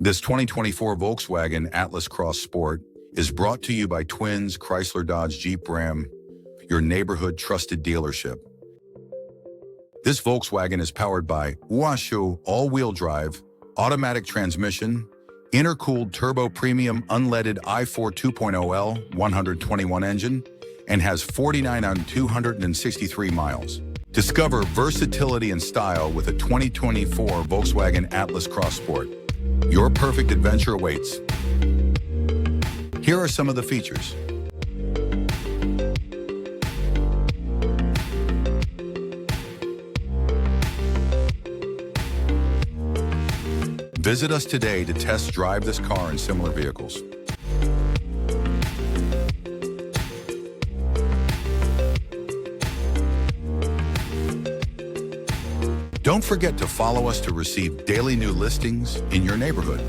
This 2024 Volkswagen Atlas Cross Sport is brought to you by Twins Chrysler Dodge Jeep Ram, your neighborhood trusted dealership. This Volkswagen is powered by Washu all-wheel drive, automatic transmission, intercooled turbo premium unleaded i4 2.0L 121 engine, and has 49 on 263 miles. Discover versatility and style with a 2024 Volkswagen Atlas Cross Sport. Your perfect adventure awaits. Here are some of the features. Visit us today to test drive this car and similar vehicles. Don't forget to follow us to receive daily new listings in your neighborhood.